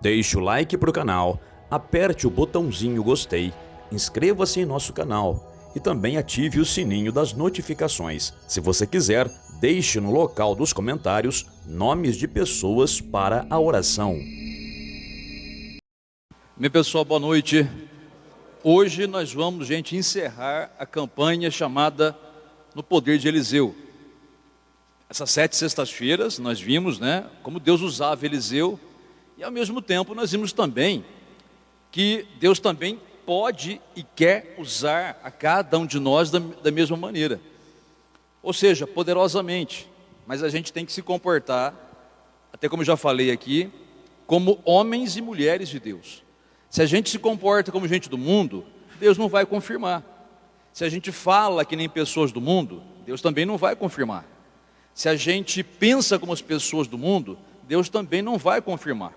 Deixe o like para o canal, aperte o botãozinho gostei, inscreva-se em nosso canal e também ative o sininho das notificações. Se você quiser, deixe no local dos comentários nomes de pessoas para a oração. Meu pessoal, boa noite. Hoje nós vamos, gente, encerrar a campanha chamada No Poder de Eliseu. Essas 7 sextas-feiras nós vimos, como Deus usava Eliseu, e ao mesmo tempo nós vimos também que Deus também pode e quer usar a cada um de nós da mesma maneira. Ou seja, poderosamente, mas a gente tem que se comportar, até como eu já falei aqui, como homens e mulheres de Deus. Se a gente se comporta como gente do mundo, Deus não vai confirmar. Se a gente fala que nem pessoas do mundo, Deus também não vai confirmar. Se a gente pensa como as pessoas do mundo, Deus também não vai confirmar.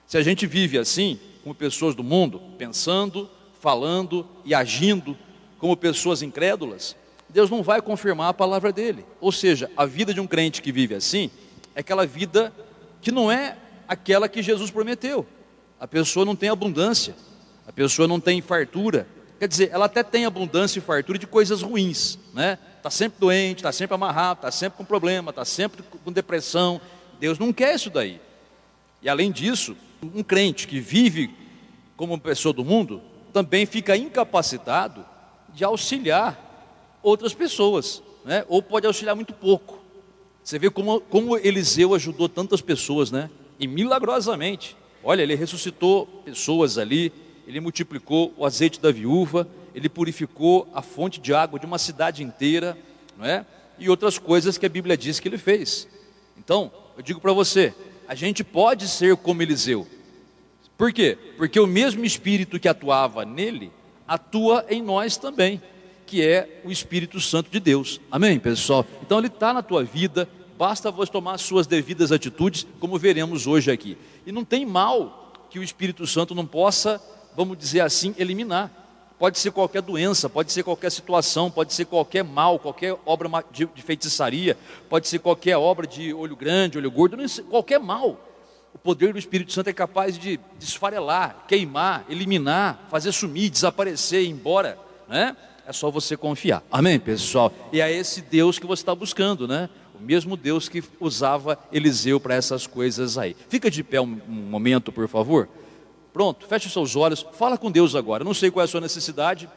Se a gente vive assim, como pessoas do mundo, pensando, falando e agindo como pessoas incrédulas, Deus não vai confirmar a palavra dele. Ou seja, a vida de um crente que vive assim, é aquela vida que não é aquela que Jesus prometeu. A pessoa não tem abundância, a pessoa não tem fartura. Quer dizer, ela até tem abundância e fartura de coisas ruins, Está sempre doente, está sempre amarrado, está sempre com problema, está sempre com depressão. Deus não quer isso daí. E além disso, um crente que vive como uma pessoa do mundo, também fica incapacitado de auxiliar outras pessoas, ou pode auxiliar muito pouco. Você vê como Eliseu ajudou tantas pessoas, e milagrosamente. Olha, ele ressuscitou pessoas ali, ele multiplicou o azeite da viúva, ele purificou a fonte de água de uma cidade inteira, e outras coisas que a Bíblia diz que ele fez. Então, eu digo para você, a gente pode ser como Eliseu. Por quê? Porque o mesmo Espírito que atuava nele, atua em nós também, que é o Espírito Santo de Deus. Amém, pessoal? Então ele está na tua vida, basta você tomar as suas devidas atitudes, como veremos hoje aqui. E não tem mal que o Espírito Santo não possa, vamos dizer assim, eliminar. Pode ser qualquer doença, pode ser qualquer situação, pode ser qualquer mal, qualquer obra de feitiçaria, pode ser qualquer obra de olho grande, olho gordo, qualquer mal. O poder do Espírito Santo é capaz de desfarelar, queimar, eliminar, fazer sumir, desaparecer, ir embora, É só você confiar. Amém, pessoal? E é esse Deus que você está buscando, O mesmo Deus que usava Eliseu para essas coisas aí. Fica de pé um momento, por favor. Pronto, feche os seus olhos, fala com Deus agora. Eu não sei qual é a sua necessidade,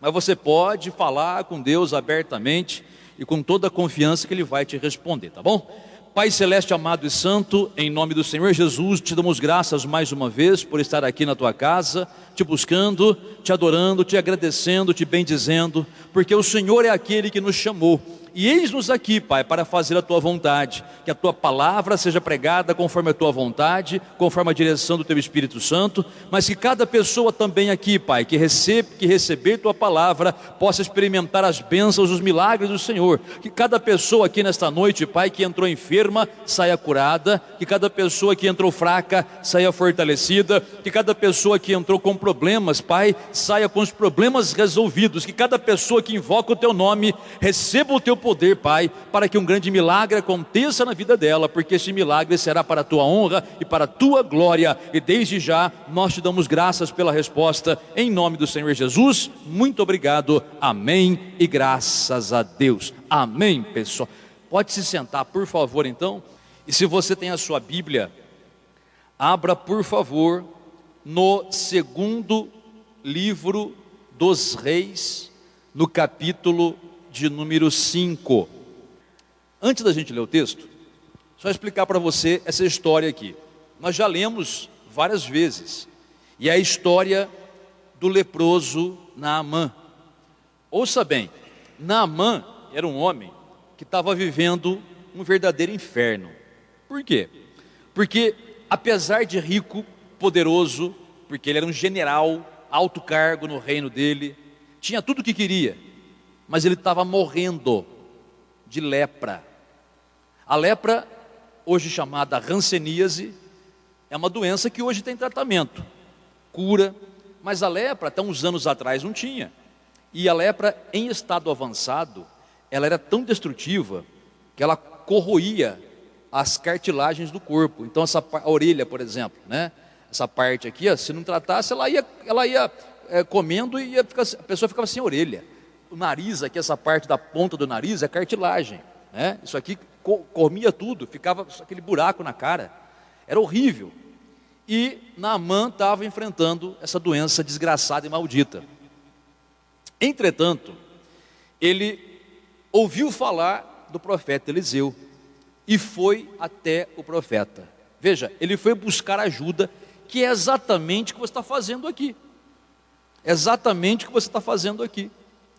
mas você pode falar com Deus abertamente e com toda a confiança que Ele vai te responder, tá bom? Pai celeste, amado e santo, em nome do Senhor Jesus, te damos graças mais uma vez por estar aqui na tua casa, te buscando, te adorando, te agradecendo, te bendizendo, porque o Senhor é aquele que nos chamou. E eis-nos aqui, Pai, para fazer a tua vontade, que a tua palavra seja pregada conforme a tua vontade, conforme a direção do teu Espírito Santo, mas que cada pessoa também aqui, Pai, que receber tua palavra, possa experimentar as bênçãos, os milagres do Senhor. Que cada pessoa aqui nesta noite, Pai, que entrou enferma, saia curada, que cada pessoa que entrou fraca, saia fortalecida, que cada pessoa que entrou com problemas, Pai, saia com os problemas resolvidos, que cada pessoa que invoca o teu nome, receba o teu poder, Pai, para que um grande milagre aconteça na vida dela, porque esse milagre será para a tua honra e para a tua glória, e desde já nós te damos graças pela resposta, em nome do Senhor Jesus. Muito obrigado, amém, e graças a Deus, amém, pessoal. Pode se sentar, por favor, então, e se você tem a sua Bíblia, abra, por favor, no segundo livro dos Reis, no capítulo de número 5. Antes da gente ler o texto, só explicar para você essa história aqui. Nós já lemos várias vezes, e é a história do leproso Naamã. Ouça bem, Naamã era um homem que estava vivendo um verdadeiro inferno. Por quê? Porque apesar de rico, poderoso, porque ele era um general, alto cargo no reino dele, tinha tudo o que queria, mas ele estava morrendo de lepra. A lepra, hoje chamada hanseníase, é uma doença que hoje tem tratamento, cura, mas a lepra até uns anos atrás não tinha. E a lepra em estado avançado, ela era tão destrutiva que ela corroía as cartilagens do corpo. Então a orelha, por exemplo, né? Essa parte aqui, ó, se não tratasse, ela ia comendo e a pessoa ficava sem orelha. O nariz aqui, essa parte da ponta do nariz é cartilagem, né? Isso aqui comia tudo, ficava aquele buraco na cara. Era horrível. E Naamã estava enfrentando essa doença desgraçada e maldita. Entretanto, ele ouviu falar do profeta Eliseu e foi até o profeta. Veja, ele foi buscar ajuda, que é exatamente o que você está fazendo aqui. Exatamente o que você está fazendo aqui.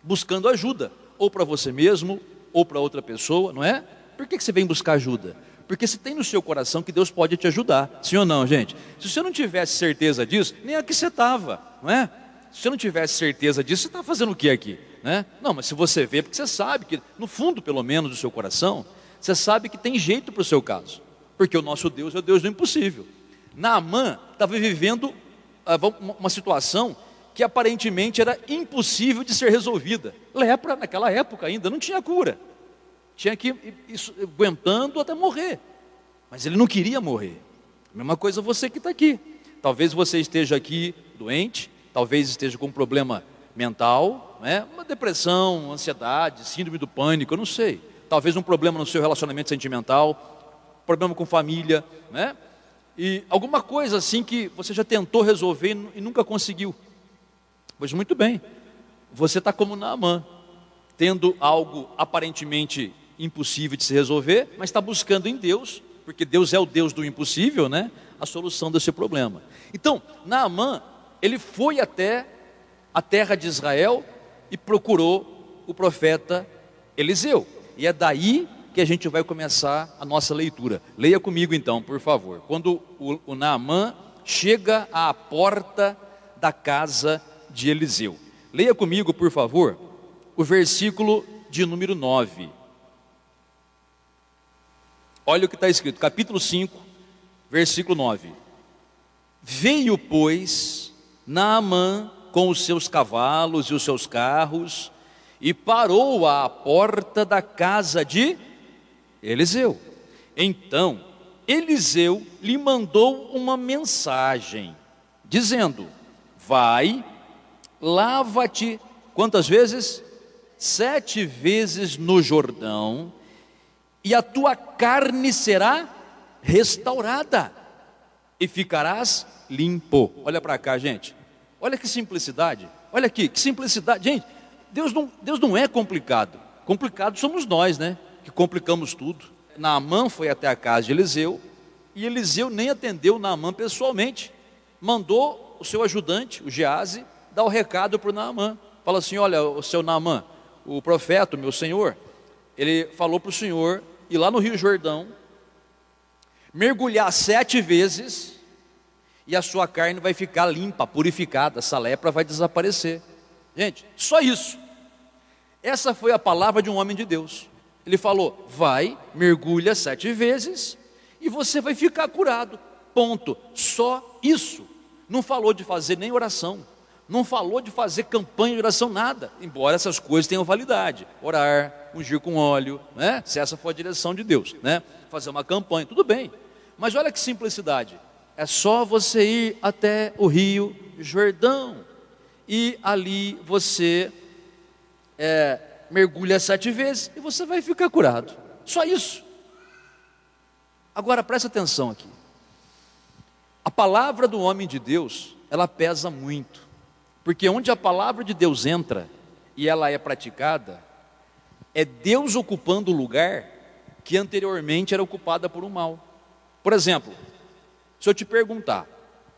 Buscando ajuda, ou para você mesmo, ou para outra pessoa, não é? Por que você vem buscar ajuda? Porque você tem no seu coração que Deus pode te ajudar. Sim ou não, gente? Se você não tivesse certeza disso, nem aqui você estava, não é? Se você não tivesse certeza disso, você está fazendo o que aqui? Né? Não, mas se você vê, porque você sabe que, no fundo pelo menos do seu coração, você sabe que tem jeito para o seu caso. Porque o nosso Deus é o Deus do impossível. Naamã estava vivendo uma situação que aparentemente era impossível de ser resolvida. Lepra, naquela época ainda, não tinha cura. Tinha que ir aguentando até morrer. Mas ele não queria morrer. A mesma coisa você que está aqui. Talvez você esteja aqui doente, talvez esteja com um problema mental, né? Uma depressão, uma ansiedade, síndrome do pânico, eu não sei. Talvez um problema no seu relacionamento sentimental, problema com família, né? E alguma coisa assim que você já tentou resolver e nunca conseguiu. Pois muito bem, você está como Naamã, tendo algo aparentemente impossível de se resolver, mas está buscando em Deus, porque Deus é o Deus do impossível, né? A solução desse problema. Então, Naamã, ele foi até a terra de Israel e procurou o profeta Eliseu. E é daí que a gente vai começar a nossa leitura. Leia comigo então, por favor. Quando o Naamã chega à porta da casa de Eliseu. Leia comigo, por favor, o versículo de número 9. Olha o que está escrito, capítulo 5, versículo 9. Veio, pois, Naamã com os seus cavalos e os seus carros, e parou à porta da casa de Eliseu. Então, Eliseu lhe mandou uma mensagem, dizendo: vai, lava-te, quantas vezes? 7 vezes no Jordão, e a tua carne será restaurada, e ficarás limpo. Olha para cá, gente. Olha que simplicidade. Olha aqui, que simplicidade. Gente, Deus não é complicado. Complicado somos nós, né? Que complicamos tudo. Naamã foi até a casa de Eliseu, e Eliseu nem atendeu Naamã pessoalmente. Mandou o seu ajudante, o Geazi, dar o recado para o Naamã. Fala assim: olha, o seu Naamã, o profeta, o meu senhor, ele falou para o senhor ir lá no Rio Jordão, mergulhar 7 vezes, e a sua carne vai ficar limpa, purificada, essa lepra vai desaparecer. Gente, só isso. Essa foi a palavra de um homem de Deus. Ele falou: vai, mergulha 7 vezes, e você vai ficar curado, ponto. Só isso. Não falou de fazer nem oração, não falou de fazer campanha de oração, nada, embora essas coisas tenham validade. Orar, ungir com óleo, né? Se essa for a direção de Deus, né? Fazer uma campanha, tudo bem. Mas olha que simplicidade. É só você ir até o Rio Jordão, e ali você mergulha 7 vezes, e você vai ficar curado. Só isso. Agora presta atenção aqui. A palavra do homem de Deus, ela pesa muito, porque onde a palavra de Deus entra e ela é praticada, é Deus ocupando o lugar que anteriormente era ocupada por um mal. Por exemplo, se eu te perguntar,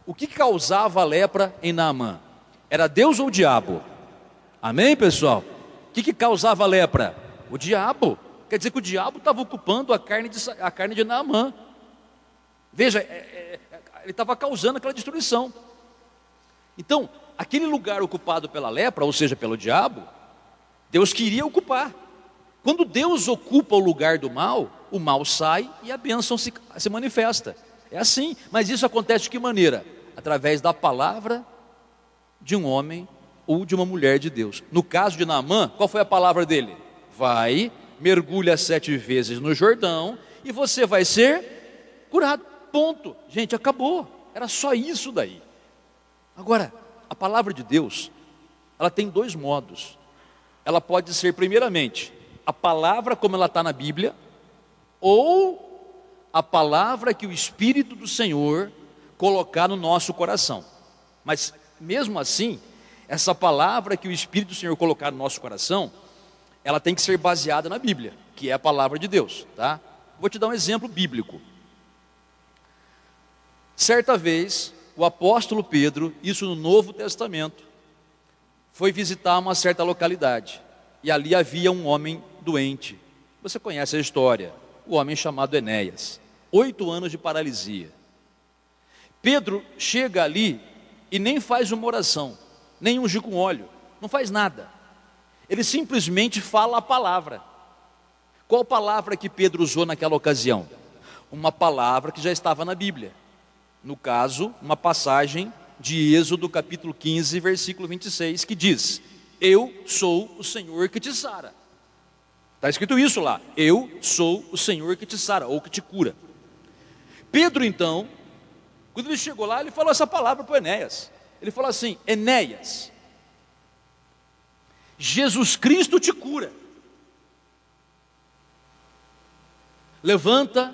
o que causava a lepra em Naamã? Era Deus ou o diabo? Amém, pessoal? O que causava a lepra? O diabo. Quer dizer que o diabo estava ocupando a carne de Naamã. Veja, ele estava causando aquela destruição. Então, aquele lugar ocupado pela lepra, ou seja, pelo diabo, Deus queria ocupar. Quando Deus ocupa o lugar do mal, o mal sai e a bênção se manifesta. É assim, mas isso acontece de que maneira? Através da palavra de um homem ou de uma mulher de Deus. No caso de Naamã, qual foi a palavra dele? Vai, mergulha 7 vezes no Jordão, e você vai ser curado. Ponto. Gente, acabou. Era só isso daí. Agora, a palavra de Deus, ela tem dois modos. Ela pode ser, primeiramente, a palavra como ela está na Bíblia, ou a palavra que o Espírito do Senhor colocar no nosso coração. Mas, mesmo assim, essa palavra que o Espírito do Senhor colocar no nosso coração, ela tem que ser baseada na Bíblia, que é a palavra de Deus, tá? Vou te dar um exemplo bíblico. Certa vez, o apóstolo Pedro, isso no Novo Testamento, foi visitar uma certa localidade, e ali havia um homem doente. Você conhece a história, o homem chamado Enéas, 8 anos de paralisia. Pedro chega ali e nem faz uma oração, nem ungir com óleo, não faz nada. Ele simplesmente fala a palavra. Qual palavra que Pedro usou naquela ocasião? Uma palavra que já estava na Bíblia. No caso, uma passagem de Êxodo capítulo 15, versículo 26, que diz: eu sou o Senhor que te sara. Está escrito isso lá: eu sou o Senhor que te sara, ou que te cura. Pedro então, quando ele chegou lá, ele falou essa palavra para o Enéas. Ele falou assim: Enéas, Jesus Cristo te cura. Levanta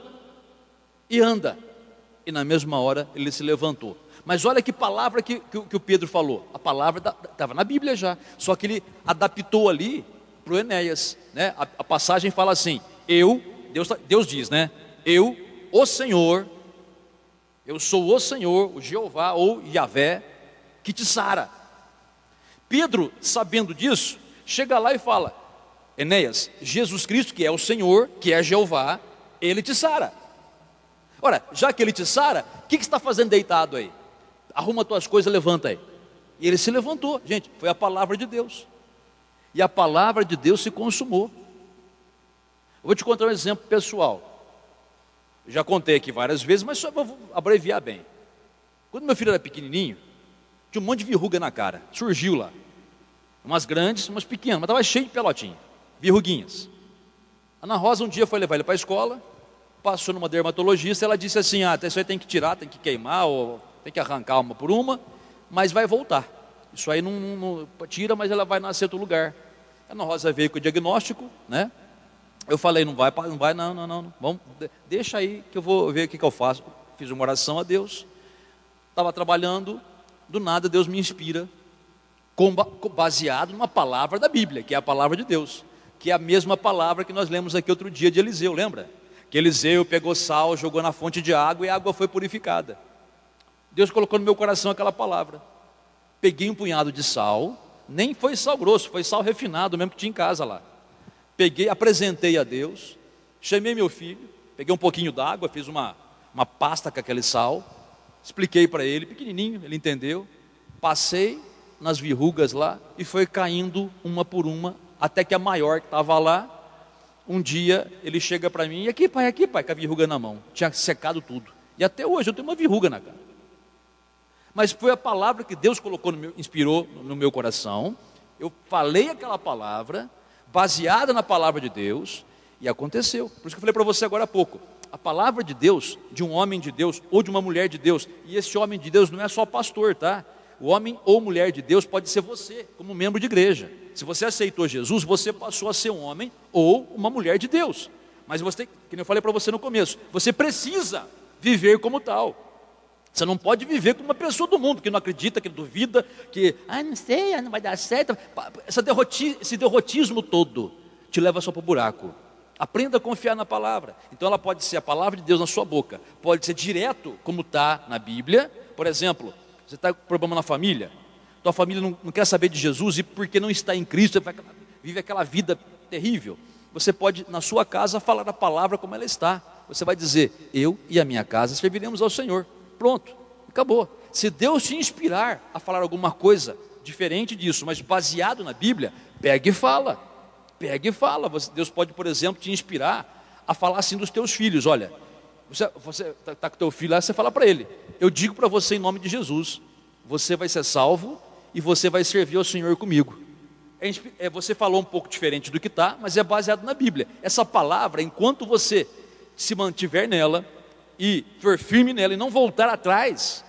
e anda. E na mesma hora ele se levantou. Mas olha que palavra que o Pedro falou. A palavra estava na Bíblia já, só que ele adaptou ali para o Enéas, né? A passagem fala assim: Deus diz, né? Eu, o Senhor, eu sou o Senhor, o Jeová ou Yahvé, que te sara. Pedro, sabendo disso, chega lá e fala: Enéas, Jesus Cristo, que é o Senhor, que é Jeová, ele te sara. Ora, já que ele te sara, o que você está fazendo deitado aí? Arruma tuas coisas, levanta aí. E ele se levantou. Gente, foi a palavra de Deus. E a palavra de Deus se consumou. Eu vou te contar um exemplo pessoal. Eu já contei aqui várias vezes, mas só vou abreviar bem. Quando meu filho era pequenininho, tinha um monte de verruga na cara. Surgiu lá. Umas grandes, umas pequenas, mas estava cheio de pelotinha. Verruguinhas. A Ana Rosa um dia foi levar ele para a escola, passou numa dermatologista, ela disse assim: isso aí tem que tirar, tem que queimar, ou tem que arrancar uma por uma, mas vai voltar. Isso aí não tira, mas ela vai nascer em outro lugar. A Ana Rosa veio com o diagnóstico, né? Eu falei: não vai, não. Vamos, deixa aí que eu vou ver o que eu faço. Fiz uma oração a Deus, estava trabalhando, do nada Deus me inspira, baseado numa palavra da Bíblia, que é a palavra de Deus, que é a mesma palavra que nós lemos aqui outro dia de Eliseu, lembra? Que Eliseu pegou sal, jogou na fonte de água e a água foi purificada. Deus colocou no meu coração aquela palavra. Peguei um punhado de sal, nem foi sal grosso, foi sal refinado mesmo que tinha em casa lá. Peguei, apresentei a Deus, chamei meu filho, peguei um pouquinho d'água, fiz uma pasta com aquele sal, expliquei para ele, pequenininho, ele entendeu. Passei nas verrugas lá e foi caindo uma por uma, até que a maior que estava lá, um dia ele chega para mim: aqui pai, com a verruga na mão. Tinha secado tudo. E até hoje eu tenho uma verruga na cara. Mas foi a palavra que Deus colocou inspirou no meu coração. Eu falei aquela palavra, baseada na palavra de Deus, e aconteceu. Por isso que eu falei para você agora há pouco. A palavra de Deus, de um homem de Deus, ou de uma mulher de Deus, e esse homem de Deus não é só pastor, tá? O homem ou mulher de Deus pode ser você, como membro de igreja. Se você aceitou Jesus, você passou a ser um homem ou uma mulher de Deus. Mas você, que eu falei para você no começo, você precisa viver como tal. Você não pode viver como uma pessoa do mundo, que não acredita, que duvida, que, não sei, não vai dar certo. Esse derrotismo todo te leva só para o buraco. Aprenda a confiar na palavra. Então ela pode ser a palavra de Deus na sua boca, pode ser direto, como está na Bíblia. Por exemplo, você está com problema na família, tua família não quer saber de Jesus, e porque não está em Cristo, vive aquela vida terrível. Você pode, na sua casa, falar a palavra como ela está. Você vai dizer: eu e a minha casa serviremos ao Senhor. Pronto, acabou. Se Deus te inspirar a falar alguma coisa diferente disso, mas baseado na Bíblia, pega e fala. Deus pode, por exemplo, te inspirar a falar assim dos teus filhos. Olha, você está com teu filho lá, você fala para ele: eu digo para você em nome de Jesus, você vai ser salvo e você vai servir ao Senhor comigo. Você falou um pouco diferente do que está, mas é baseado na Bíblia. Essa palavra, enquanto você se mantiver nela e for firme nela e não voltar atrás,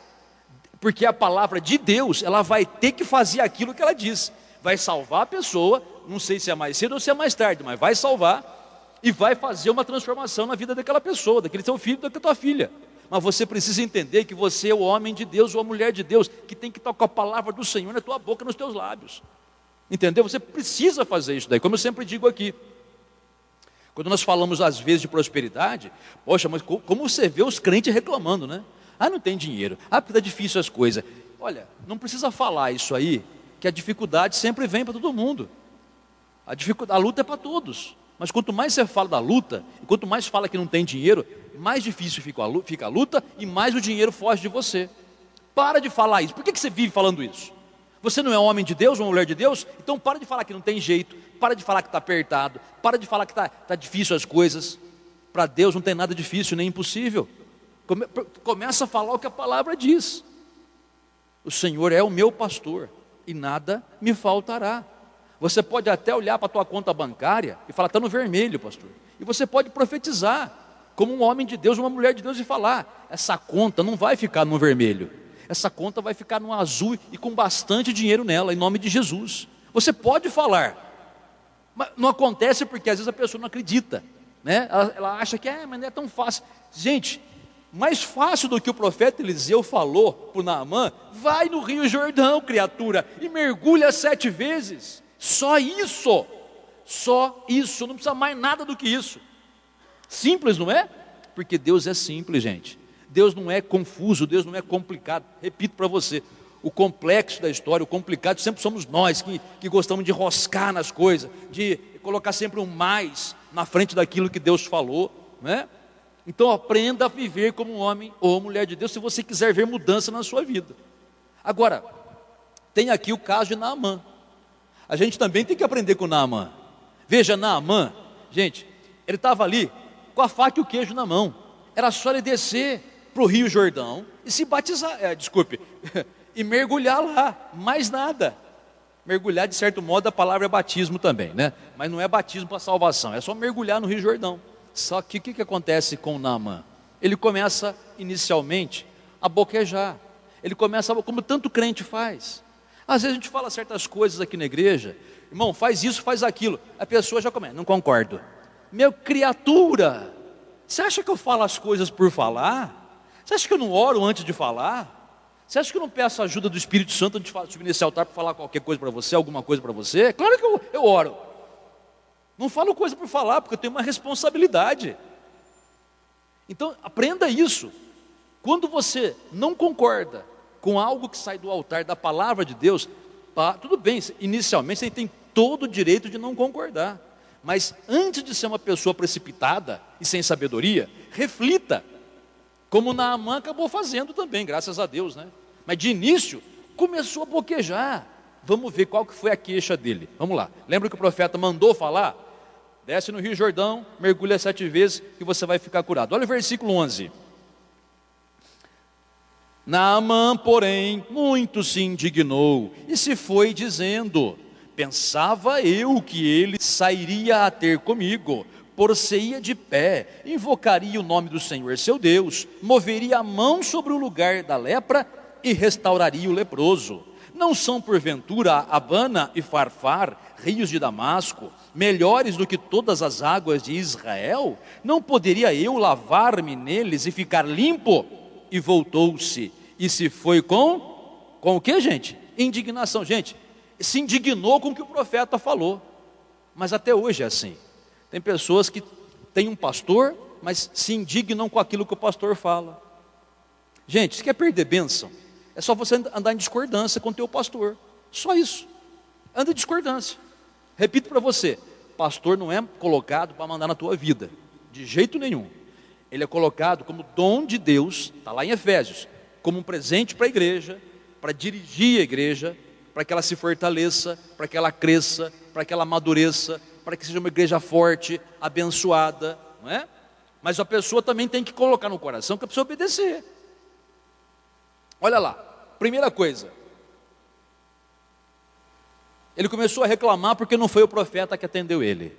porque a palavra de Deus, ela vai ter que fazer aquilo que ela diz, vai salvar a pessoa, não sei se é mais cedo ou se é mais tarde, mas vai salvar e vai fazer uma transformação na vida daquela pessoa, daquele seu filho, daquela tua filha. Mas você precisa entender que você é o homem de Deus ou a mulher de Deus, que tem que estar com a palavra do Senhor na tua boca, nos teus lábios. Entendeu? Você precisa fazer isso daí, como eu sempre digo aqui. Quando nós falamos às vezes de prosperidade, poxa, mas como você vê os crentes reclamando, né? Ah, não tem dinheiro, ah, porque está difícil as coisas. Olha, não precisa falar isso aí, que a dificuldade sempre vem para todo mundo. A luta é para todos. Mas quanto mais você fala da luta, e quanto mais fala que não tem dinheiro, mais difícil fica a luta e mais o dinheiro foge de você. Para de falar isso. Por que você vive falando isso? Você não é um homem de Deus, uma mulher de Deus? Então para de falar que não tem jeito, para de falar que está apertado, para de falar que está difícil as coisas. Para Deus não tem nada difícil nem impossível. Começa a falar o que a palavra diz. O Senhor é o meu pastor e nada me faltará. Você pode até olhar para a tua conta bancária e falar, está no vermelho, pastor. E você pode profetizar como um homem de Deus, uma mulher de Deus e falar, essa conta não vai ficar no vermelho. Essa conta vai ficar no azul e com bastante dinheiro nela, em nome de Jesus. Você pode falar, mas não acontece porque às vezes a pessoa não acredita, né? Ela acha que mas não é tão fácil. Gente, mais fácil do que o profeta Eliseu falou para o Naamã, vai no Rio Jordão, criatura, e mergulha 7 vezes. Só isso, não precisa mais nada do que isso. Simples, não é? Porque Deus é simples, gente. Deus não é confuso, Deus não é complicado. Repito para você, o complexo da história, o complicado sempre somos nós que gostamos de roscar nas coisas, de colocar sempre um mais na frente daquilo que Deus falou, né? Então aprenda a viver como um homem ou mulher de Deus, se você quiser ver mudança na sua vida. Agora, tem aqui o caso de Naamã. A gente também tem que aprender com Naamã. Veja, Naamã, gente, ele estava ali com a faca e o queijo na mão. Era só ele descer para o Rio Jordão e se batizar, e mergulhar lá, mais nada. Mergulhar, de certo modo, a palavra é batismo também, né? Mas não é batismo para salvação, é só mergulhar no Rio Jordão. Só que o que acontece com Naamã? Ele começa, inicialmente, a boquejar. Ele começa, como tanto crente faz. Às vezes a gente fala certas coisas aqui na igreja, irmão, faz isso, faz aquilo. A pessoa já começa, não concordo. Meu criatura, você acha que eu falo as coisas por falar? Você acha que eu não oro antes de falar? Você acha que eu não peço a ajuda do Espírito Santo antes de subir nesse altar para falar qualquer coisa para você, alguma coisa para você? Claro que eu oro. Não falo coisa por falar, porque eu tenho uma responsabilidade. Então, aprenda isso. Quando você não concorda com algo que sai do altar da palavra de Deus, tudo bem, inicialmente você tem todo o direito de não concordar. Mas antes de ser uma pessoa precipitada e sem sabedoria, reflita, como Naamã acabou fazendo também, graças a Deus, né? Mas de início, começou a boquejar. Vamos ver qual que foi a queixa dele. Vamos lá, lembra que o profeta mandou falar? Desce no Rio Jordão, mergulha 7 vezes e você vai ficar curado. Olha o versículo 11. Naamã, porém, muito se indignou e se foi dizendo, pensava eu que ele sairia a ter comigo, por-se-ia de pé, invocaria o nome do Senhor seu Deus, moveria a mão sobre o lugar da lepra e restauraria o leproso. Não são porventura Abana e Farfar, rios de Damasco, melhores do que todas as águas de Israel? Não poderia eu lavar-me neles e ficar limpo? E voltou-se e se foi com o que, gente? Indignação. Gente, se indignou com o que o profeta falou. Mas até hoje é assim. Tem pessoas que têm um pastor, mas se indignam com aquilo que o pastor fala. Gente, se quer perder bênção, é só você andar em discordância com o teu pastor. Só isso. Anda em discordância. Repito para você, pastor não é colocado para mandar na tua vida, de jeito nenhum. Ele é colocado como dom de Deus, está lá em Efésios, como um presente para a igreja, para dirigir a igreja, para que ela se fortaleça, para que ela cresça, para que ela amadureça, para que seja uma igreja forte, abençoada, não é? Mas a pessoa também tem que colocar no coração que a pessoa obedecer. Olha lá, primeira coisa, ele começou a reclamar porque não foi o profeta que atendeu ele.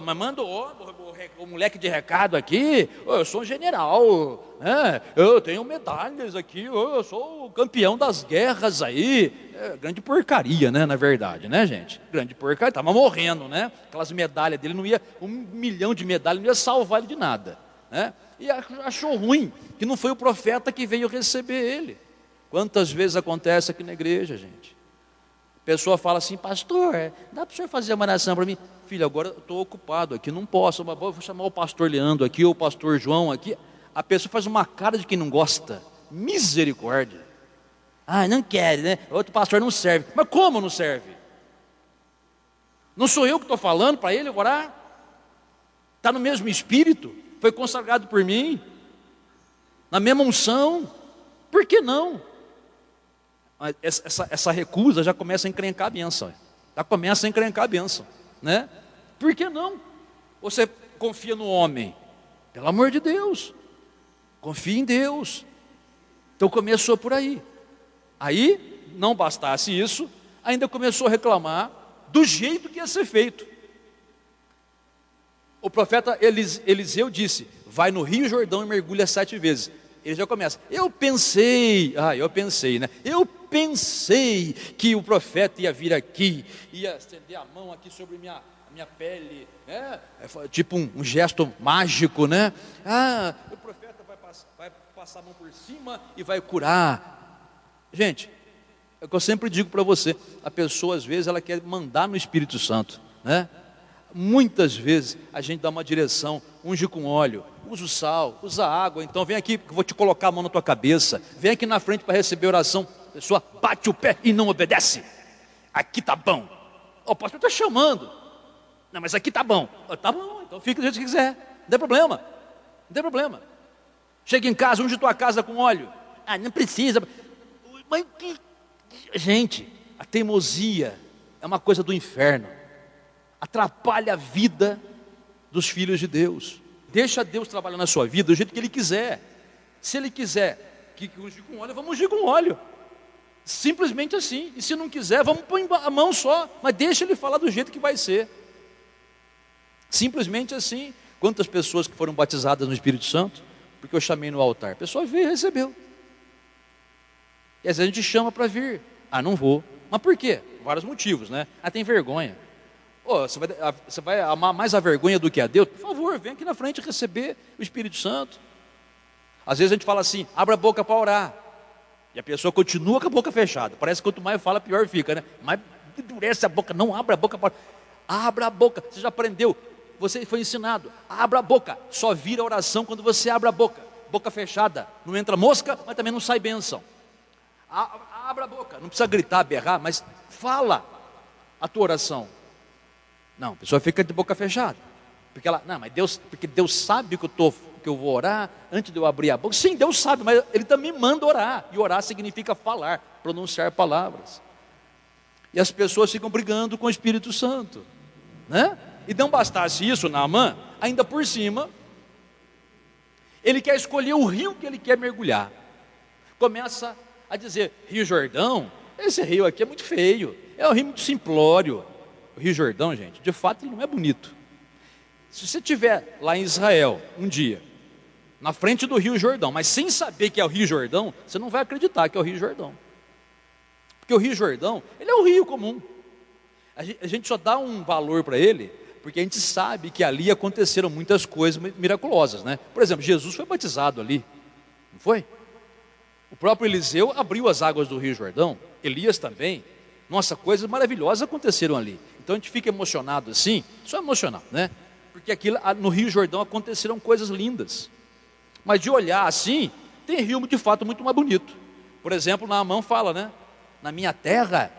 Mas manda o moleque de recado aqui, eu sou um general, né? Eu tenho medalhas aqui, eu sou o campeão das guerras aí. Grande porcaria, né, na verdade, né, gente? Grande porcaria, estava morrendo, né? Aquelas medalhas dele, não ia, 1 milhão de medalhas não ia salvar ele de nada, né? E achou ruim que não foi o profeta que veio receber ele. Quantas vezes acontece aqui na igreja, gente? A pessoa fala assim: pastor, dá para o senhor fazer uma oração para mim? Filho, agora eu estou ocupado aqui, não posso, mas vou chamar o pastor Leandro aqui, ou o pastor João aqui. A pessoa faz uma cara de quem não gosta. Misericórdia. Não quer, né? Outro pastor não serve. Mas como não serve? Não sou eu que estou falando para ele orar? Está no mesmo espírito? Foi consagrado por mim? Na mesma unção? Por que não? Essa recusa já começa a encrencar a bênção. Já começa a encrencar a bênção, né? Por que não? Você confia no homem? Pelo amor de Deus, confia em Deus. Então começou por aí. Aí, não bastasse isso, ainda começou a reclamar do jeito que ia ser feito. O profeta Eliseu disse: vai no Rio Jordão e mergulha 7 vezes. Ele já começa: eu pensei, né? Eu pensei que o profeta ia vir aqui, ia estender a mão aqui sobre minha pele, né? Tipo um gesto mágico, né? O profeta vai passar a mão por cima e vai curar. Gente, é o que eu sempre digo para você: a pessoa às vezes ela quer mandar no Espírito Santo, né? Muitas vezes a gente dá uma direção: unge com óleo, usa o sal, usa água, então vem aqui que eu vou te colocar a mão na tua cabeça, vem aqui na frente para receber oração. A pessoa bate o pé e não obedece. Aqui tá bom. O pastor está chamando. Não, mas aqui tá bom. Tá bom, então fica do jeito que quiser, não tem problema, não tem problema. Chega em casa, unge tua casa com óleo. Não precisa. Mas gente, a teimosia é uma coisa do inferno. Atrapalha a vida dos filhos de Deus. Deixa Deus trabalhar na sua vida do jeito que Ele quiser. Se Ele quiser que unge com óleo, vamos ungir com óleo. Simples assim. E se não quiser, vamos pôr a mão só. Mas deixa Ele falar do jeito que vai ser. Simplesmente assim. Quantas pessoas que foram batizadas no Espírito Santo, porque eu chamei no altar, a pessoa veio e recebeu. E às vezes a gente chama para vir. Não vou. Mas por quê? Vários motivos, né? Tem vergonha. Você vai amar mais a vergonha do que a Deus? Por favor, vem aqui na frente receber o Espírito Santo. Às vezes a gente fala assim: abra a boca para orar. E a pessoa continua com a boca fechada. Parece que quanto mais fala, pior fica, né? Mais endurece a boca, não abra a boca para orar. Abra a boca, você já aprendeu, você foi ensinado. Abra a boca, só vira oração quando você abre a boca. Boca fechada, não entra mosca, mas também não sai bênção. Abra a boca, não precisa gritar, berrar, mas fala a tua oração. Não, a pessoa fica de boca fechada, porque porque Deus sabe que eu vou orar antes de eu abrir a boca. Sim, Deus sabe, mas Ele também manda orar, e orar significa falar, pronunciar palavras. E as pessoas ficam brigando com o Espírito Santo, né? E não bastasse isso, Naamã, ainda por cima, ele quer escolher o rio que ele quer mergulhar. Começa a dizer: Rio Jordão, esse rio aqui é muito feio, é um rio muito simplório. O Rio Jordão, gente, de fato ele não é bonito. Se você estiver lá em Israel um dia, na frente do Rio Jordão, mas sem saber que é o Rio Jordão, você não vai acreditar que é o Rio Jordão. Porque o Rio Jordão, ele é um rio comum. A gente só dá um valor para ele porque a gente sabe que ali aconteceram muitas coisas miraculosas, né? Por exemplo, Jesus foi batizado ali, não foi? O próprio Eliseu abriu as águas do Rio Jordão, Elias também. Nossa, coisas maravilhosas aconteceram ali. Então a gente fica emocionado assim, só emocionado, né? Porque aquilo, no Rio Jordão aconteceram coisas lindas. Mas de olhar assim, tem rio de fato muito mais bonito. Por exemplo, Naamã fala, né? Na minha terra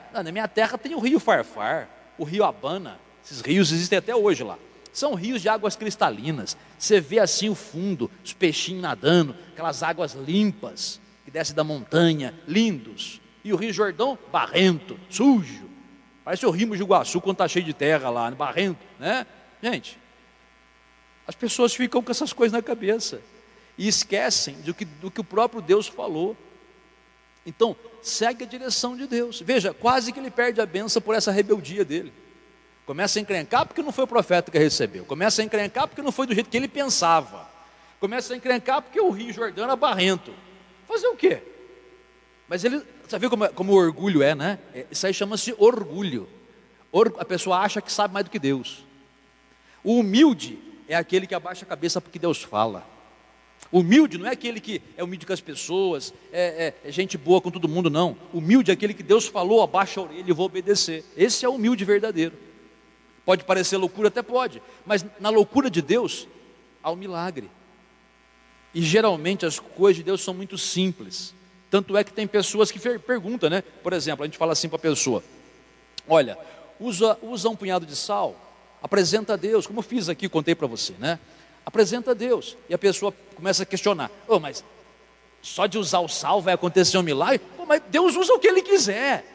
tem o rio Farfar, o rio Abana. Esses rios existem até hoje lá. São rios de águas cristalinas. Você vê assim o fundo, os peixinhos nadando, aquelas águas limpas que descem da montanha, lindos. E o Rio Jordão, barrento, sujo. Parece o Rio de Iguaçu quando está cheio de terra lá, barrento, né? Gente, as pessoas ficam com essas coisas na cabeça e esquecem do que o próprio Deus falou. Então, segue a direção de Deus. Veja, quase que ele perde a bênção por essa rebeldia dele. Começa a encrencar porque não foi o profeta que recebeu. Começa a encrencar porque não foi do jeito que ele pensava. Começa a encrencar porque o Rio Jordão era barrento. Fazer o quê? Mas ele, você viu como o orgulho é, né? Isso aí chama-se orgulho. A pessoa acha que sabe mais do que Deus. O humilde é aquele que abaixa a cabeça porque Deus fala. O humilde não é aquele que é humilde com as pessoas, é gente boa com todo mundo, não. O humilde é aquele que Deus falou, abaixa a orelha e vou obedecer. Esse é o humilde verdadeiro. Pode parecer loucura, até pode, mas na loucura de Deus há um milagre. E geralmente as coisas de Deus são muito simples. Tanto é que tem pessoas que perguntam, né? Por exemplo, a gente fala assim para a pessoa: olha, usa um punhado de sal, apresenta a Deus, como eu fiz aqui, contei para você, né? Apresenta a Deus. E a pessoa começa a questionar: mas só de usar o sal vai acontecer um milagre? Mas Deus usa o que Ele quiser.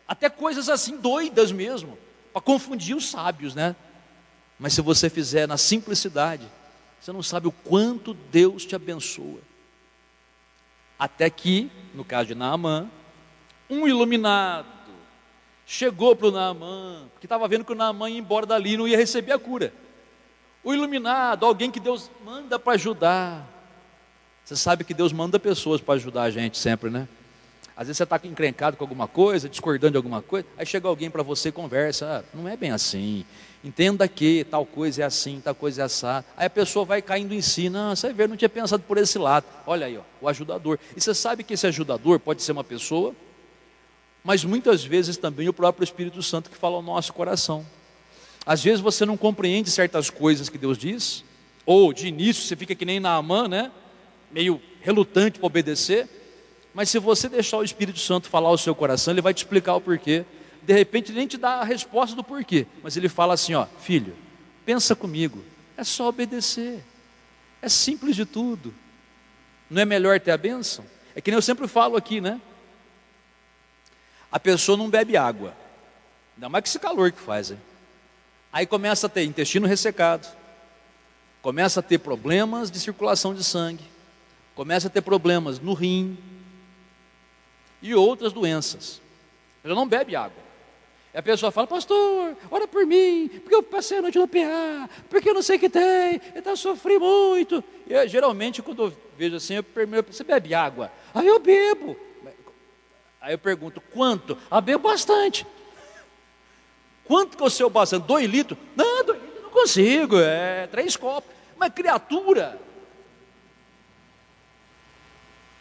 Até coisas assim doidas mesmo, para confundir os sábios, né? Mas se você fizer na simplicidade, você não sabe o quanto Deus te abençoa. Até que, no caso de Naamã, um iluminado chegou para o Naamã, porque estava vendo que o Naamã ia embora dali e não ia receber a cura. O iluminado, alguém que Deus manda para ajudar. Você sabe que Deus manda pessoas para ajudar a gente sempre, né? Às vezes você está encrencado com alguma coisa, discordando de alguma coisa, aí chega alguém para você e conversa: não é bem assim, entenda que tal coisa é assim, tal coisa é assado. Aí a pessoa vai caindo em si: não, você vê, não tinha pensado por esse lado. Olha aí, o ajudador. E você sabe que esse ajudador pode ser uma pessoa, mas muitas vezes também o próprio Espírito Santo que fala ao nosso coração. Às vezes você não compreende certas coisas que Deus diz, ou de início você fica que nem Naamã, né? Meio relutante para obedecer. Mas se você deixar o Espírito Santo falar ao seu coração, ele vai te explicar o porquê. De repente ele nem te dá a resposta do porquê, mas ele fala assim: filho, pensa comigo, é só obedecer, é simples de tudo. Não é melhor ter a bênção? É que nem eu sempre falo aqui, né? A pessoa não bebe água, ainda mais que esse calor que faz, hein? Aí começa a ter intestino ressecado, começa a ter problemas de circulação de sangue, começa a ter problemas no rim e outras doenças. Ela não bebe água. E a pessoa fala: pastor, ora por mim, porque eu passei a noite no PA, porque eu não sei o que tem, eu sofri muito. E geralmente quando eu vejo assim, eu pergunto: você bebe água? Aí eu bebo. Aí eu pergunto: quanto? Bebo bastante. Quanto que é o seu bastante? 2 litros? Não, 2 litros eu não consigo, 3 copos. Mas criatura,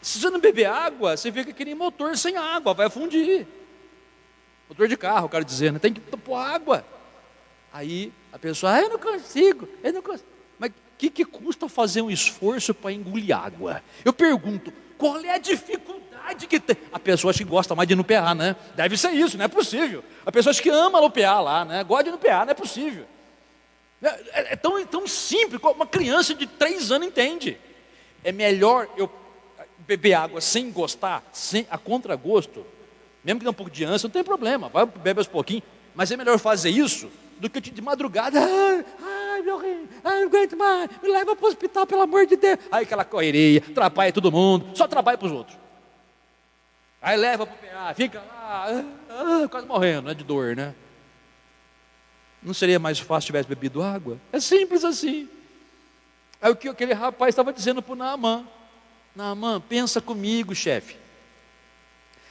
se você não beber água, você fica que nem motor sem água, vai fundir. Motor de carro, quero dizer, né? Tem que pôr água. Aí a pessoa: eu não consigo. Mas o que custa fazer um esforço para engolir água? Eu pergunto: qual é a dificuldade que tem? A pessoa acha que gosta mais de ir no PA, né? Deve ser isso, não é possível. A pessoa acha que ama no PA lá, né? Gosta de ir no PA, não é possível. É tão simples, uma criança de 3 anos entende. É melhor eu beber água sem gostar, a contragosto, mesmo que dê um pouco de ânsia, não tem problema, vai beber aos pouquinhos, mas é melhor fazer isso do que de madrugada: ai meu rim, não aguento mais, me leva para o hospital, pelo amor de Deus. Aí aquela correria, atrapalha todo mundo, só trabalha para os outros. Aí leva para o PA, fica lá, quase morrendo, né, de dor, né? Não seria mais fácil se tivesse bebido água? É simples assim. Aí o que aquele rapaz estava dizendo para o Naamã: Naamã, pensa comigo, chefe.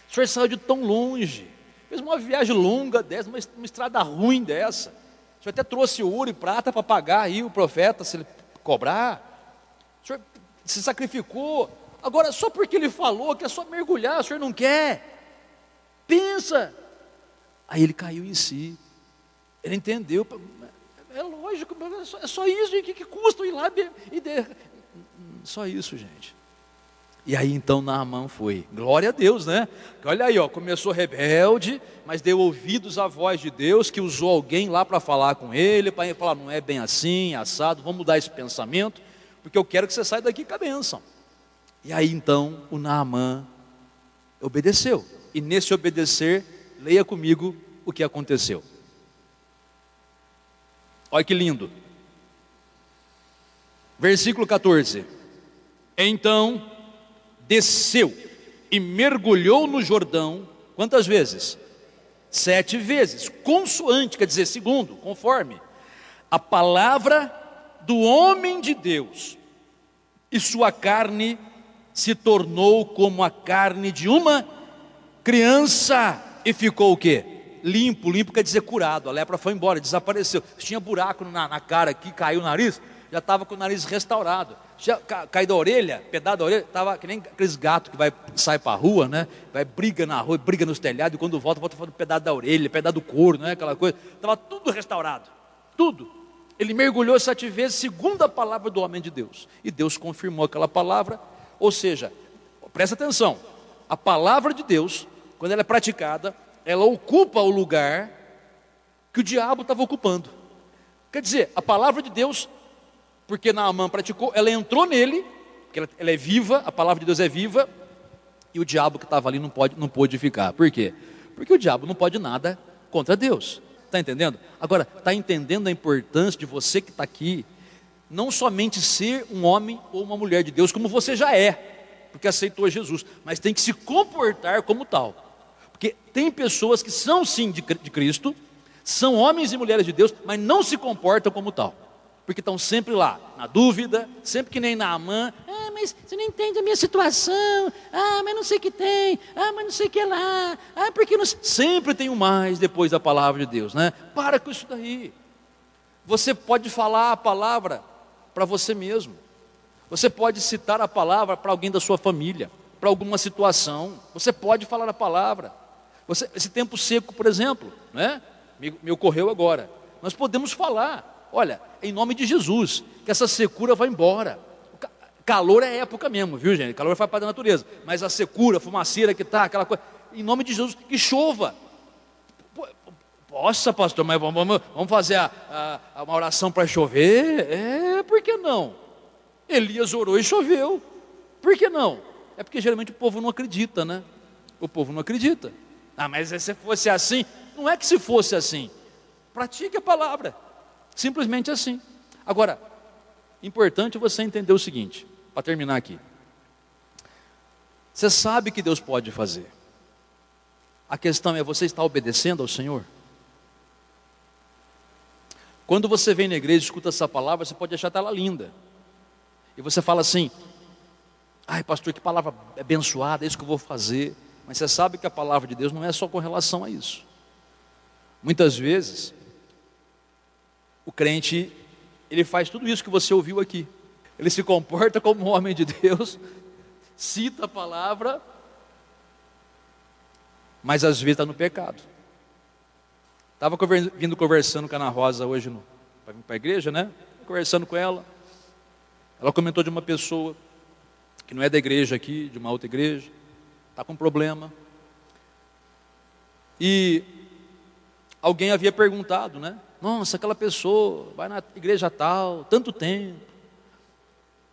O senhor saiu de tão longe, fez uma viagem longa dessa, uma estrada ruim dessa. O senhor até trouxe ouro e prata para pagar aí o profeta, se ele cobrar. O senhor se sacrificou. Agora, só porque ele falou que é só mergulhar, o senhor não quer? Pensa. Aí ele caiu em si. Ele entendeu. É lógico, é só isso. O que custa ir lá só isso, gente. E aí então Naamã foi, glória a Deus, né? Olha aí, começou rebelde, mas deu ouvidos à voz de Deus, que usou alguém lá para falar com ele, para falar: não é bem assim, assado, vamos mudar esse pensamento, porque eu quero que você saia daqui com a bênção. E aí então o Naamã obedeceu, e nesse obedecer, leia comigo o que aconteceu. Olha que lindo, versículo 14: então desceu e mergulhou no Jordão. Quantas vezes? 7 vezes, consoante, quer dizer, segundo, conforme a palavra do homem de Deus, e sua carne se tornou como a carne de uma criança, e ficou o quê? Limpo, limpo quer dizer curado, a lepra foi embora, desapareceu. Tinha buraco na cara aqui, caiu o nariz, já estava com o nariz restaurado. Tinha caído a orelha, pedaço da orelha, estava que nem aqueles gatos que sai para a rua, né? Vai, briga na rua, briga nos telhados, e quando volta falando pedaço da orelha, pedaço do couro, né? Aquela coisa, estava tudo restaurado, tudo. Ele mergulhou 7 vezes, segundo a palavra do homem de Deus, e Deus confirmou aquela palavra. Ou seja, presta atenção, a palavra de Deus, quando ela é praticada, ela ocupa o lugar que o diabo estava ocupando. Quer dizer, a palavra de Deus, porque Naamã praticou, ela entrou nele, porque ela é viva, a palavra de Deus é viva, e o diabo que estava ali não pôde ficar. Por quê? Porque o diabo não pode nada contra Deus. Está entendendo? Agora, está entendendo a importância de você que está aqui, não somente ser um homem ou uma mulher de Deus, como você já é, porque aceitou Jesus, mas tem que se comportar como tal. Porque tem pessoas que são sim de Cristo, são homens e mulheres de Deus, mas não se comportam como tal, porque estão sempre lá, na dúvida, sempre que nem Naamã, mas você não entende a minha situação, mas não sei o que tem, mas não sei o que lá, porque não... Sempre tem um mais depois da palavra de Deus, né? Para com isso daí. Você pode falar a palavra para você mesmo, você pode citar a palavra para alguém da sua família, para alguma situação, você pode falar a palavra. Esse tempo seco, por exemplo, né? Me ocorreu agora, nós podemos falar, olha, em nome de Jesus, que essa secura vai embora. Calor é época mesmo, viu gente? Calor faz parte da natureza, mas a secura, a fumaceira que está, aquela coisa, em nome de Jesus, que chova. Nossa, pastor, mas vamos fazer uma oração para chover? Por que não? Elias orou e choveu, por que não? É porque geralmente o povo não acredita, né? O povo não acredita. Mas se fosse assim, não é que se fosse assim, pratique a palavra, simplesmente assim. Agora, importante você entender o seguinte, para terminar aqui, você sabe que Deus pode fazer, a questão é, você está obedecendo ao Senhor? Quando você vem na igreja e escuta essa palavra, você pode achar ela linda, e você fala assim, ai pastor, que palavra abençoada, é isso que eu vou fazer. Mas você sabe que a palavra de Deus não é só com relação a isso. Muitas vezes o crente, ele faz tudo isso que você ouviu aqui, ele se comporta como um homem de Deus, cita a palavra, mas às vezes está no pecado. Estava vindo conversando com a Ana Rosa hoje para vir para a igreja, né? Conversando com ela, ela comentou de uma pessoa que não é da igreja aqui, de uma outra igreja, está com problema, e alguém havia perguntado, né? Nossa, aquela pessoa vai na igreja tal, tanto tempo,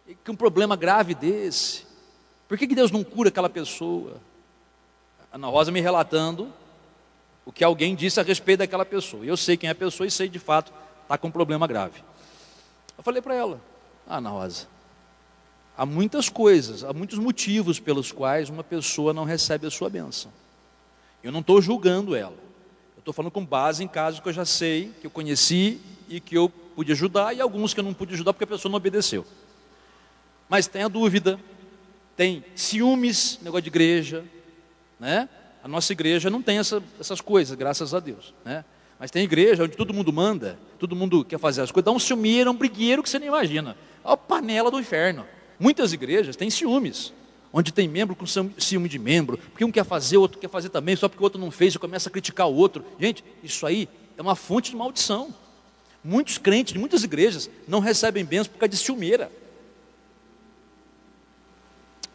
e que um problema grave desse, por que Deus não cura aquela pessoa? Ana Rosa me relatando o que alguém disse a respeito daquela pessoa, eu sei quem é a pessoa e sei de fato, está com um problema grave. Eu falei para ela, Ana Rosa, há muitas coisas, há muitos motivos pelos quais uma pessoa não recebe a sua bênção. Eu não estou julgando ela, eu estou falando com base em casos que eu já sei, que eu conheci e que eu pude ajudar, e alguns que eu não pude ajudar porque a pessoa não obedeceu. Mas tem a dúvida, tem ciúmes, negócio de igreja, né? A nossa igreja não tem essas coisas, graças a Deus, né? Mas tem igreja onde todo mundo manda, todo mundo quer fazer as coisas, dá um ciumeiro, um brigueiro que você nem imagina, a panela do inferno. Muitas igrejas têm ciúmes, onde tem membro com ciúme de membro, porque um quer fazer, o outro quer fazer também, só porque o outro não fez, você começa a criticar o outro. Gente, isso aí é uma fonte de maldição. Muitos crentes de muitas igrejas não recebem bênçãos por causa de ciumeira.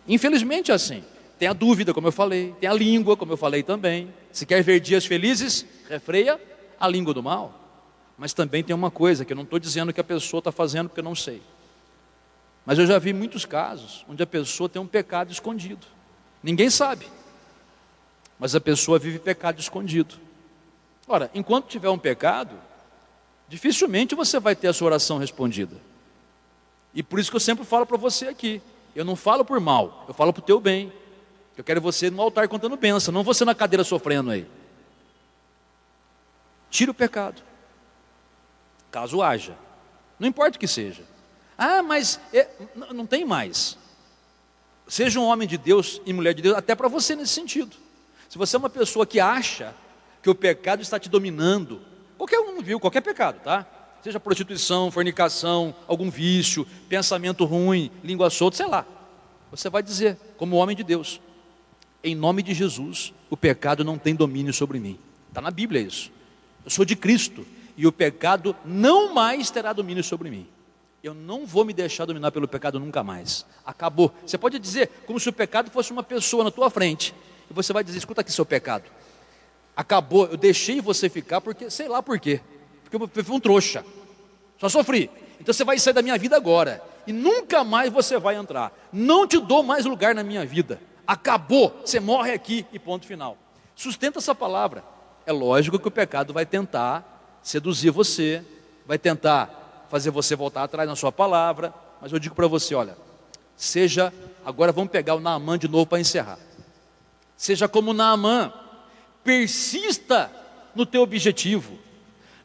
Infelizmente é assim. Tem a dúvida, como eu falei, tem a língua, como eu falei também. Se quer ver dias felizes, refreia a língua do mal. Mas também tem uma coisa, que eu não estou dizendo que a pessoa está fazendo porque eu não sei. Mas eu já vi muitos casos onde a pessoa tem um pecado escondido. Ninguém sabe, mas a pessoa vive pecado escondido. Ora, enquanto tiver um pecado, dificilmente você vai ter a sua oração respondida. E por isso que eu sempre falo para você aqui, eu não falo por mal, eu falo para o teu bem. Eu quero você no altar contando bênção, não você na cadeira sofrendo aí. Tira o pecado, caso haja, não importa o que seja. Mas não tem mais. Seja um homem de Deus e mulher de Deus, até para você nesse sentido. Se você é uma pessoa que acha que o pecado está te dominando, qualquer um viu, qualquer pecado, tá? Seja prostituição, fornicação, algum vício, pensamento ruim, língua solta, sei lá. Você vai dizer, como homem de Deus, em nome de Jesus, o pecado não tem domínio sobre mim. Está na Bíblia isso. Eu sou de Cristo e o pecado não mais terá domínio sobre mim. Eu não vou me deixar dominar pelo pecado nunca mais. Acabou. Você pode dizer como se o pecado fosse uma pessoa na tua frente. E você vai dizer, escuta aqui seu pecado. Acabou, eu deixei você ficar porque, sei lá por quê. Porque eu fui um trouxa. Só sofri. Então você vai sair da minha vida agora. E nunca mais você vai entrar. Não te dou mais lugar na minha vida. Acabou, você morre aqui e ponto final. Sustenta essa palavra. É lógico que o pecado vai tentar seduzir você, vai tentar fazer você voltar atrás na sua palavra, mas eu digo para você, olha, agora vamos pegar o Naamã de novo para encerrar. Seja como Naamã, persista no teu objetivo,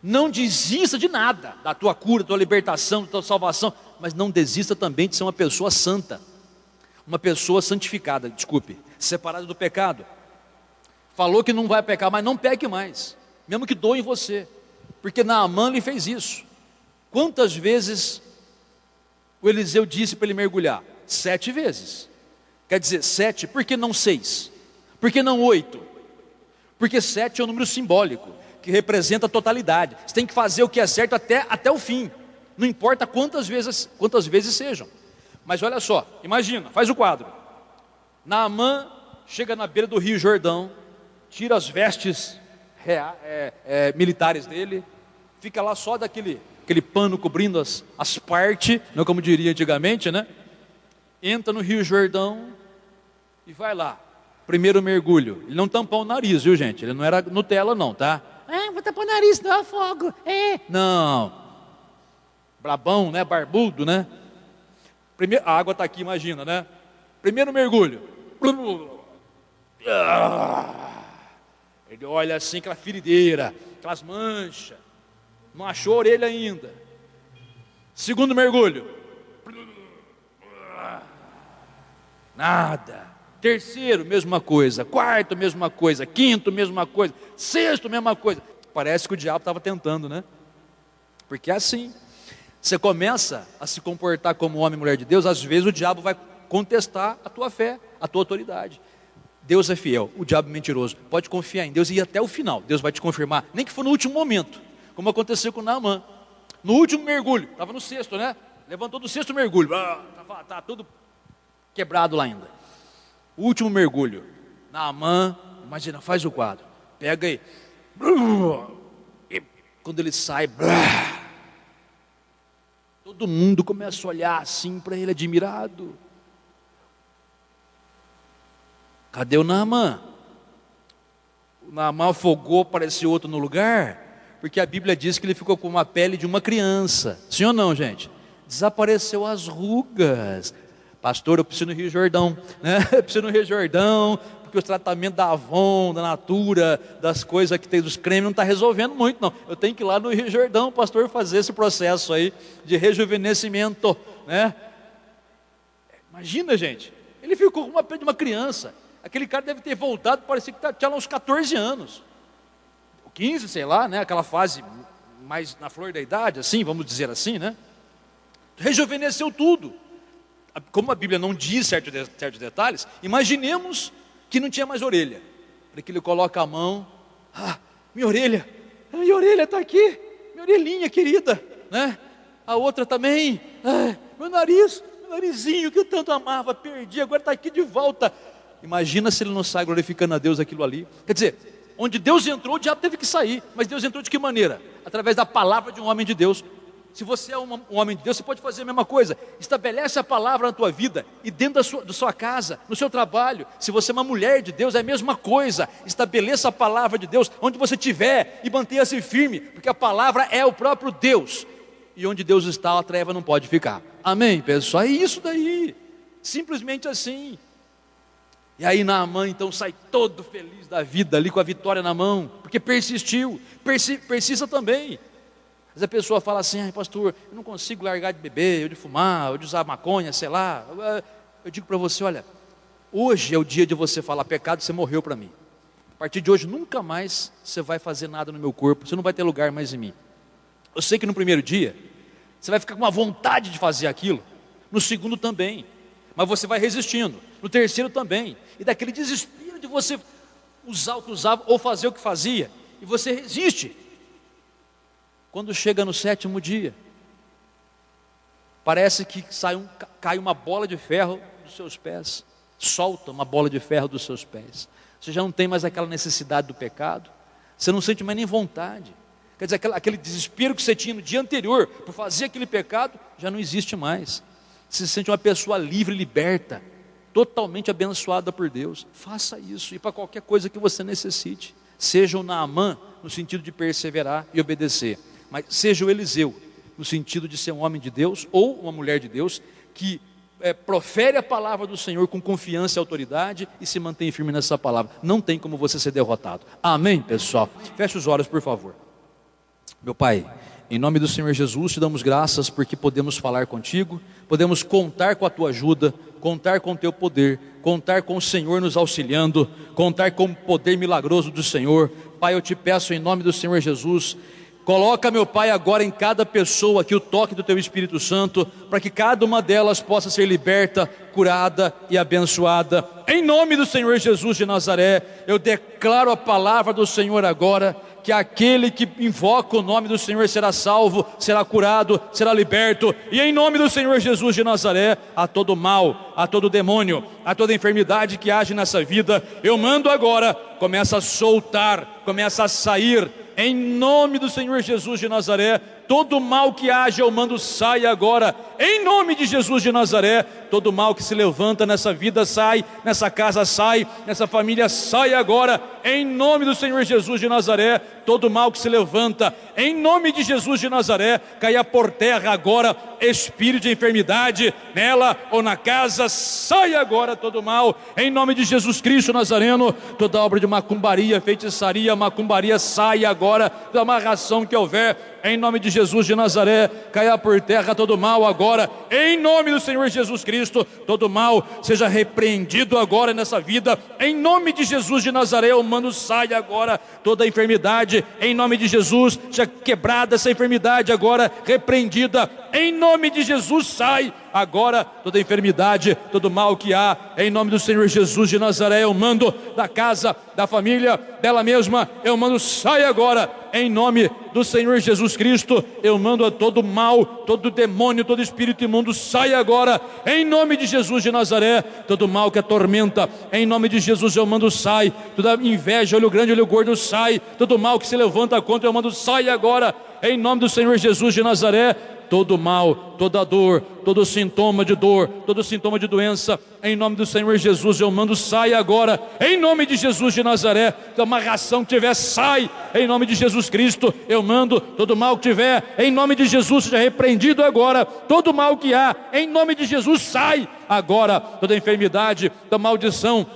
não desista de nada, da tua cura, da tua libertação, da tua salvação, mas não desista também de ser uma pessoa santa, uma pessoa santificada, separada do pecado. Falou que não vai pecar, mas não peque mais, mesmo que doe em você, porque Naamã lhe fez isso. Quantas vezes o Eliseu disse para ele mergulhar? 7 vezes. Quer dizer, 7, por que não 6? Por que não 8? Porque 7 é um número simbólico, que representa a totalidade. Você tem que fazer o que é certo até o fim. Não importa quantas vezes sejam. Mas olha só, imagina, faz o quadro. Naamã chega na beira do Rio Jordão, tira as vestes militares dele, fica lá só aquele pano cobrindo as partes, não como diria antigamente, né? Entra no Rio Jordão e vai lá. Primeiro mergulho. Ele não tampou o nariz, viu, gente? Ele não era Nutella não, tá? Vou tampar o nariz, não afogo. Não. Brabão, né? Barbudo, né? A água está aqui, imagina, né? Primeiro mergulho. Ele olha assim, aquela ferideira, aquelas manchas. Não achou a orelha ainda. Segundo mergulho. Nada. Terceiro, mesma coisa. Quarto, mesma coisa. Quinto, mesma coisa. Sexto, mesma coisa. Parece que o diabo estava tentando, né? Porque é assim. Você começa a se comportar como homem e mulher de Deus, às vezes o diabo vai contestar a tua fé, a tua autoridade. Deus é fiel, o diabo é mentiroso. Pode confiar em Deus e ir até o final. Deus vai te confirmar, nem que for no último momento, como aconteceu com Naamã. No último mergulho, estava no sexto, né? Levantou do sexto mergulho, tá tudo quebrado lá ainda. O último mergulho, Naamã, imagina, faz o quadro, pega aí, e quando ele sai, todo mundo começa a olhar assim para ele admirado. Cadê o Naamã? O Naamã afogou, apareceu outro no lugar, porque a Bíblia diz que ele ficou com uma pele de uma criança. Sim ou não, gente? Desapareceu as rugas. Pastor, eu preciso ir no Rio Jordão, né? Eu preciso ir no Rio Jordão, porque o tratamento da Avon, da Natura, das coisas que tem dos cremes, não está resolvendo muito, não. Eu tenho que ir lá no Rio Jordão, pastor, fazer esse processo aí de rejuvenescimento, né? Imagina, gente, ele ficou com uma pele de uma criança. Aquele cara deve ter voltado, parecia que tinha lá uns 14 anos, 15, sei lá, né? Aquela fase mais na flor da idade, assim, vamos dizer assim, né? Rejuvenesceu tudo. Como a Bíblia não diz certos detalhes, imaginemos que não tinha mais orelha. Para que ele coloca a mão, minha orelha está aqui, minha orelhinha querida, né? A outra também, meu narizinho que eu tanto amava, perdi, agora está aqui de volta. Imagina se ele não sai glorificando a Deus aquilo ali. Quer dizer, onde Deus entrou, o diabo teve que sair. Mas Deus entrou de que maneira? Através da palavra de um homem de Deus. Se você é um homem de Deus, você pode fazer a mesma coisa. Estabelece a palavra na tua vida e dentro da sua casa, no seu trabalho. Se você é uma mulher de Deus, é a mesma coisa. Estabeleça a palavra de Deus onde você estiver e mantenha-se firme, porque a palavra é o próprio Deus. E onde Deus está, a treva não pode ficar. Amém, pessoal? É isso daí. Simplesmente assim. E aí Naamã então sai todo feliz da vida ali com a vitória na mão, porque persistiu. Persista também. Mas a pessoa fala assim: ai pastor, eu não consigo largar de beber, ou de fumar, ou de usar maconha, sei lá. Eu digo para você: olha, hoje é o dia de você falar: pecado, você morreu para mim. A partir de hoje nunca mais você vai fazer nada no meu corpo, você não vai ter lugar mais em mim. Eu sei que no primeiro dia você vai ficar com uma vontade de fazer aquilo, no segundo também, mas você vai resistindo, no terceiro também, e daquele desespero de você usar o que usava ou fazer o que fazia, e você resiste. Quando chega no sétimo dia, parece que cai uma bola de ferro dos seus pés, solta uma bola de ferro dos seus pés. Você já não tem mais aquela necessidade do pecado, você não sente mais nem vontade. Quer dizer, aquele desespero que você tinha no dia anterior por fazer aquele pecado, já não existe mais. Você se sente uma pessoa livre, liberta, totalmente abençoada por Deus. Faça isso, e para qualquer coisa que você necessite. Seja o Naamã, no sentido de perseverar e obedecer, mas seja o Eliseu, no sentido de ser um homem de Deus, ou uma mulher de Deus, que profere a palavra do Senhor com confiança e autoridade, e se mantém firme nessa palavra. Não tem como você ser derrotado. Amém, pessoal? Feche os olhos, por favor. Meu Pai, em nome do Senhor Jesus, te damos graças porque podemos falar contigo, podemos contar com a tua ajuda, contar com o teu poder, contar com o Senhor nos auxiliando, contar com o poder milagroso do Senhor. Pai, eu te peço em nome do Senhor Jesus, coloca, meu Pai, agora em cada pessoa aqui o toque do teu Espírito Santo, para que cada uma delas possa ser liberta, curada e abençoada. Em nome do Senhor Jesus de Nazaré, eu declaro a palavra do Senhor agora, que aquele que invoca o nome do Senhor será salvo, será curado, será liberto. E em nome do Senhor Jesus de Nazaré, a todo mal, a todo demônio, a toda enfermidade que age nessa vida, eu mando agora, começa a soltar, começa a sair, em nome do Senhor Jesus de Nazaré. Todo mal que age eu mando saia agora, em nome de Jesus de Nazaré. Todo mal que se levanta nessa vida sai, nessa casa sai, nessa família sai agora, em nome do Senhor Jesus de Nazaré. Todo mal que se levanta, em nome de Jesus de Nazaré, caia por terra agora. Espírito de enfermidade nela ou na casa, sai agora todo mal, em nome de Jesus Cristo Nazareno. Toda obra de macumbaria, feitiçaria, macumbaria, sai agora, da amarração que houver, em nome de Jesus de Nazaré, caia por terra todo mal agora, em nome do Senhor Jesus Cristo. Todo mal seja repreendido agora nessa vida, em nome de Jesus de Nazaré. Eu mando saia agora toda enfermidade, em nome de Jesus, seja quebrada essa enfermidade agora, repreendida, em nome de Jesus. Sai agora toda enfermidade, todo mal que há, em nome do Senhor Jesus de Nazaré. Eu mando da casa, da família, dela mesma, eu mando sai agora, em nome do Senhor Jesus Cristo. Eu mando a todo mal, todo demônio, todo espírito imundo, sai agora, em nome de Jesus de Nazaré. Todo mal que atormenta, em nome de Jesus eu mando sai. Toda inveja, olho grande, olho gordo, sai. Todo mal que se levanta contra eu mando sai agora, em nome do Senhor Jesus de Nazaré. Todo mal, toda dor, todo sintoma de dor, todo sintoma de doença, em nome do Senhor Jesus eu mando sai agora, em nome de Jesus de Nazaré. Toda amarração que tiver, sai, em nome de Jesus Cristo. Eu mando todo mal que tiver, em nome de Jesus, seja repreendido agora. Todo mal que há, em nome de Jesus, sai agora. Toda enfermidade, toda maldição,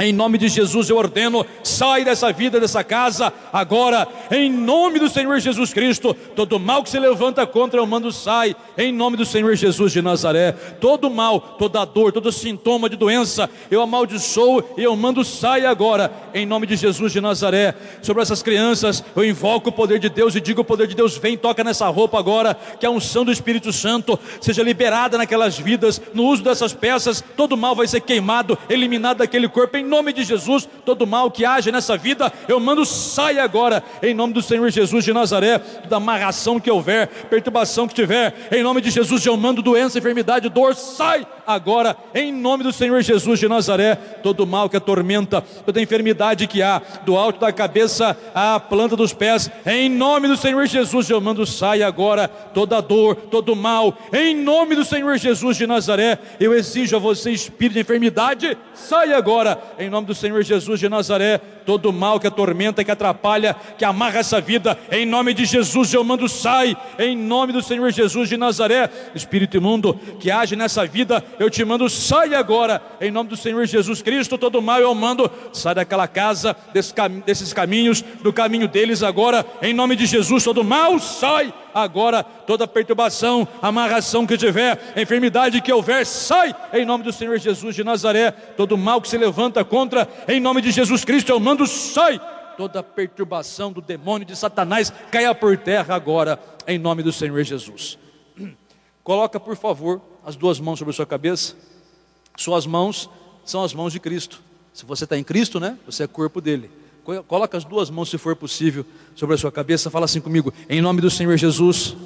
em nome de Jesus eu ordeno, sai dessa vida, dessa casa, agora, em nome do Senhor Jesus Cristo. Todo mal que se levanta contra eu mando sai, em nome do Senhor Jesus de Nazaré. Todo mal, toda dor, todo sintoma de doença, eu amaldiçoo e eu mando sai agora, em nome de Jesus de Nazaré. Sobre essas crianças, eu invoco o poder de Deus e digo: o poder de Deus vem, toca nessa roupa agora, que a unção do Espírito Santo seja liberada naquelas vidas, no uso dessas peças. Todo mal vai ser queimado, eliminado daquele corpo, em nome de Jesus. Todo mal que age nessa vida, eu mando sai agora, em nome do Senhor Jesus de Nazaré. Toda amarração que houver, perturbação que tiver, em nome de Jesus eu mando doença, enfermidade, dor, sai agora, em nome do Senhor Jesus de Nazaré. Todo mal que atormenta, toda enfermidade que há, do alto da cabeça à planta dos pés, em nome do Senhor Jesus eu mando sai agora. Toda dor, todo mal, em nome do Senhor Jesus de Nazaré, eu exijo a você, espírito de enfermidade, sai agora, em nome do Senhor Jesus de Nazaré. todo mal que atormenta, que atrapalha, que amarra essa vida, em nome de Jesus eu mando, sai, em nome do Senhor Jesus de Nazaré. Espírito imundo que age nessa vida, eu te mando, sai agora, em nome do Senhor Jesus Cristo. Todo mal eu mando, sai daquela casa, desses caminhos, do caminho deles agora, em nome de Jesus. Todo mal, sai agora, toda perturbação, amarração que tiver, enfermidade que houver, sai, em nome do Senhor Jesus de Nazaré. Todo mal que se levanta contra, em nome de Jesus Cristo eu mando, sai. Toda perturbação do demônio, de Satanás, caia por terra agora, em nome do Senhor Jesus. Coloca, por favor, as duas mãos sobre a sua cabeça. Suas mãos são as mãos de Cristo. Se você está em Cristo, né? Você é corpo dele. Coloca as duas mãos, se for possível, sobre a sua cabeça. Fala assim comigo: em nome do Senhor Jesus,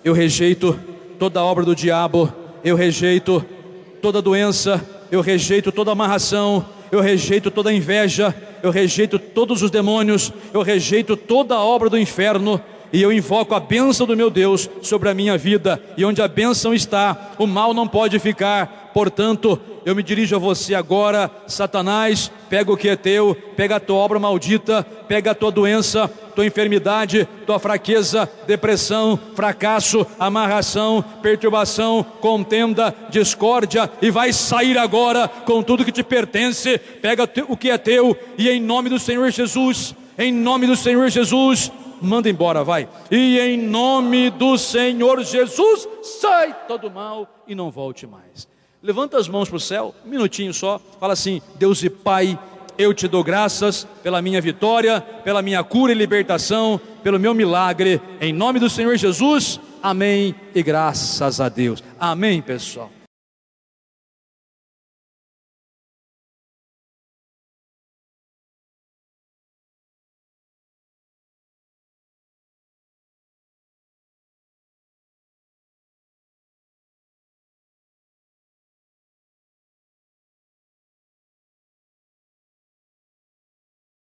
eu rejeito toda obra do diabo, eu rejeito toda doença, eu rejeito toda amarração, eu rejeito toda inveja, eu rejeito todos os demônios, eu rejeito toda a obra do inferno, e eu invoco a bênção do meu Deus sobre a minha vida, e onde a bênção está, o mal não pode ficar. Portanto, eu me dirijo a você agora, Satanás, pega o que é teu, pega a tua obra maldita, pega a tua doença, tua enfermidade, tua fraqueza, depressão, fracasso, amarração, perturbação, contenda, discórdia, e vai sair agora com tudo que te pertence. Pega o que é teu, e em nome do Senhor Jesus, em nome do Senhor Jesus, manda embora, vai. E em nome do Senhor Jesus, sai todo mal e não volte mais. Levanta as mãos para o céu, um minutinho só, fala assim: Deus e Pai, eu te dou graças pela minha vitória, pela minha cura e libertação, pelo meu milagre, em nome do Senhor Jesus, amém e graças a Deus. Amém, pessoal.